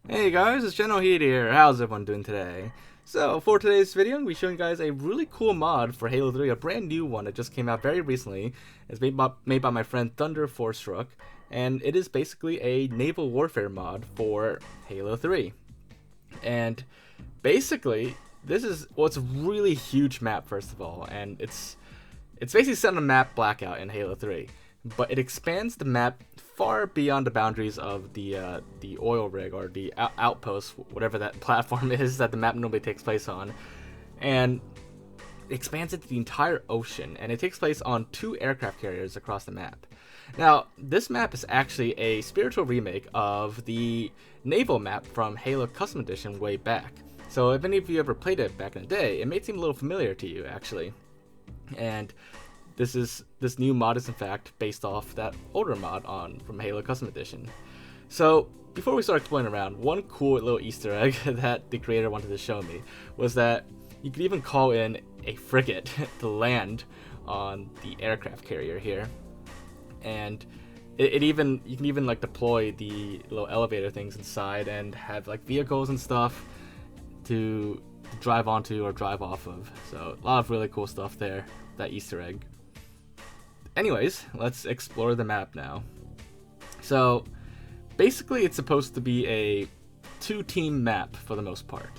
Hey guys, it's Generalkidd here. How's everyone doing today? So, for today's video, I'm going to be showing you guys a really cool mod for Halo 3, a brand new one that just came out very recently. It's made by my friend Thunder Forstruck, and it is basically a naval warfare mod for Halo 3. And basically, this is, well, it's a really huge map, first of all, and it's basically set on a map blackout in Halo 3, but it expands the map far beyond the boundaries of the oil rig or the outpost, whatever that platform is that the map normally takes place on, and it expands it to the entire ocean, and it takes place on 2 aircraft carriers across the map. Now, this map is actually a spiritual remake of the Naval map from Halo Custom Edition way back. So if any of you ever played it back in the day, it may seem a little familiar to you, actually. And this new mod is in fact based off that older mod from Halo Custom Edition. So before we start exploring around, one cool little Easter egg that the creator wanted to show me was that you could even call in a frigate to land on the aircraft carrier here, and you can even like deploy the little elevator things inside and have like vehicles and stuff to drive onto or drive off of. So a lot of really cool stuff there, that Easter egg. Anyways, let's explore the map now. So basically it's supposed to be a 2-team map for the most part,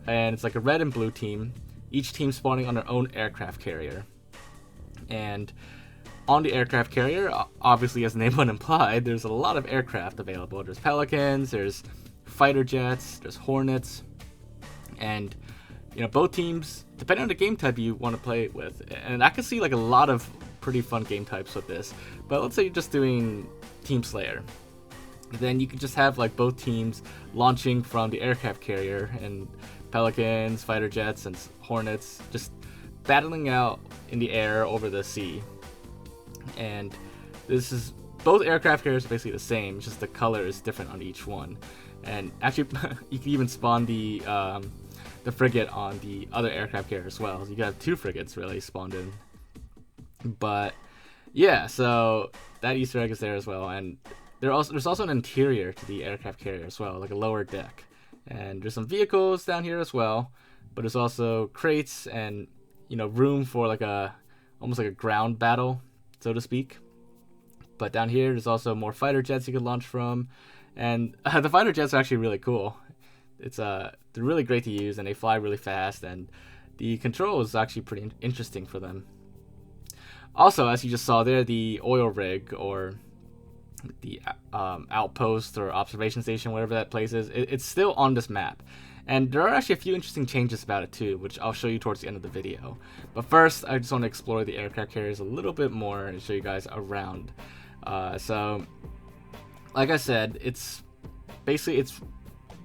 and it's like a red and blue team, each team spawning on their own aircraft carrier. And on the aircraft carrier, obviously as the name would imply, there's a lot of aircraft available. There's Pelicans, there's fighter jets, there's Hornets, and both teams, depending on the game type you want to play with, and I can see like a lot of pretty fun game types with this. But let's say you're just doing Team Slayer, then you could just have like both teams launching from the aircraft carrier, and Pelicans, fighter jets, and Hornets just battling out in the air over the sea. And this is, both aircraft carriers are basically the same, just the color is different on each one. And actually you can even spawn the frigate on the other aircraft carrier as well. So you can have 2 frigates really spawned in. But yeah, so that Easter egg is there as well, and there's also an interior to the aircraft carrier as well, like a lower deck, and there's some vehicles down here as well. But there's also crates and room for like almost like a ground battle, so to speak. But down here there's also more fighter jets you could launch from, and the fighter jets are actually really cool. They're really great to use, and they fly really fast, and the control is actually pretty interesting for them. Also, as you just saw there, the oil rig, or the outpost or observation station, whatever that place is, it's still on this map. And there are actually a few interesting changes about it too, which I'll show you towards the end of the video. But first, I just want to explore the aircraft carriers a little bit more and show you guys around. So, like I said, it's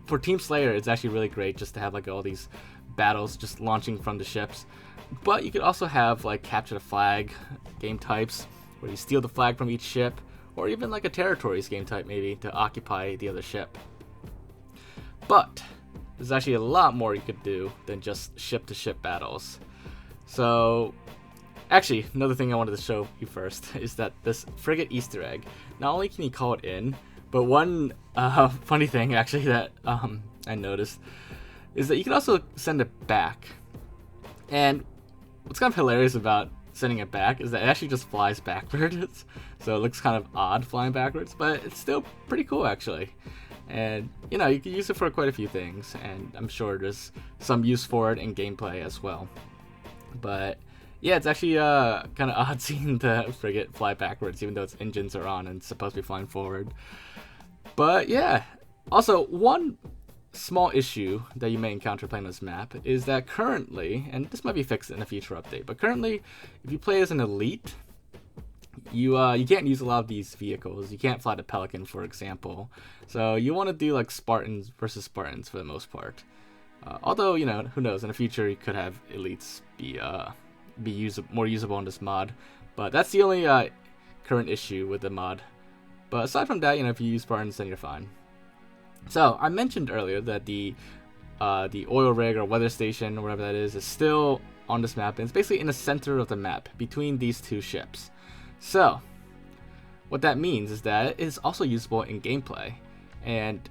for Team Slayer, it's actually really great just to have like all these battles just launching from the ships. But you could also have like capture the flag game types, where you steal the flag from each ship, or even like a territories game type maybe to occupy the other ship. But there's actually a lot more you could do than just ship to ship battles. So actually, another thing I wanted to show you first is that this frigate Easter egg, not only can you call it in, but one funny thing actually that I noticed is that you can also send it back. And what's kind of hilarious about sending it back is that it actually just flies backwards. So it looks kind of odd flying backwards, but it's still pretty cool actually. And you can use it for quite a few things, and I'm sure there's some use for it in gameplay as well. But yeah, it's actually kind of odd seeing the frigate fly backwards, even though its engines are on and it's supposed to be flying forward. But yeah, also one small issue that you may encounter playing this map is that currently, and this might be fixed in a future update, but currently if you play as an elite, you can't use a lot of these vehicles. You can't fly the Pelican, for example. So you want to do like Spartans versus Spartans for the most part. Although who knows, in the future you could have elites be more usable in this mod. But that's the only current issue with the mod. But aside from that, if you use Spartans, then you're fine. So I mentioned earlier that the oil rig or weather station or whatever that is still on this map, and it's basically in the center of the map between these 2 ships. So what that means is that it is also usable in gameplay, and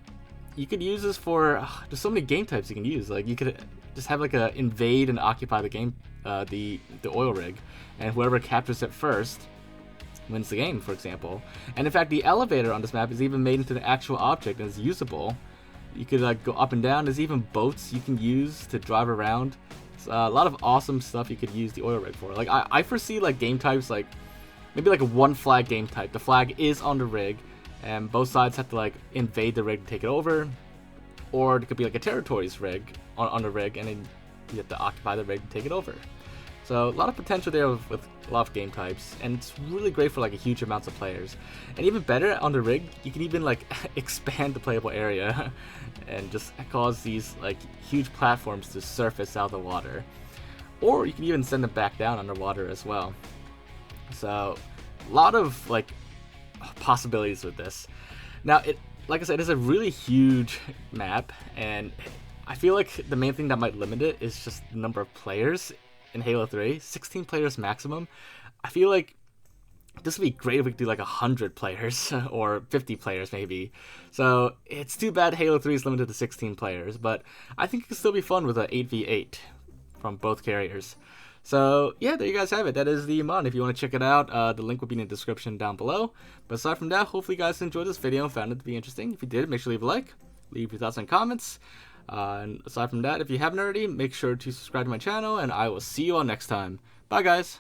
you could use this for there's so many game types you can use. Like you could just have like a invade and occupy the game, the oil rig, and whoever captures it first wins the game, for example. And in fact, the elevator on this map is even made into an actual object and is usable. You could like go up and down. There's even boats you can use to drive around. It's a lot of awesome stuff you could use the oil rig for. Like I foresee like game types like maybe like a one flag game type. The flag is on the rig, and both sides have to like invade the rig to take it over. Or it could be like a territories rig on the rig, and then you have to occupy the rig to take it over. So a lot of potential there with a lot of game types, and it's really great for like a huge amounts of players. And even better, on the rig, you can even like expand the playable area and just cause these like huge platforms to surface out of the water. Or you can even send them back down underwater as well. So a lot of like possibilities with this. Now like I said, it's a really huge map, and I feel like the main thing that might limit it is just the number of players. In Halo 3, 16 players maximum. I feel like this would be great if we could do like 100 players or 50 players maybe. So it's too bad Halo 3 is limited to 16 players, but I think it could still be fun with an 8v8 from both carriers. So yeah, there you guys have it. That is the mod. If you want to check it out, the link will be in the description down below. But aside from that, hopefully you guys enjoyed this video and found it to be interesting. If you did, make sure to leave a like, leave your thoughts and comments. And aside from that, if you haven't already, make sure to subscribe to my channel, and I will see you all next time. Bye, guys.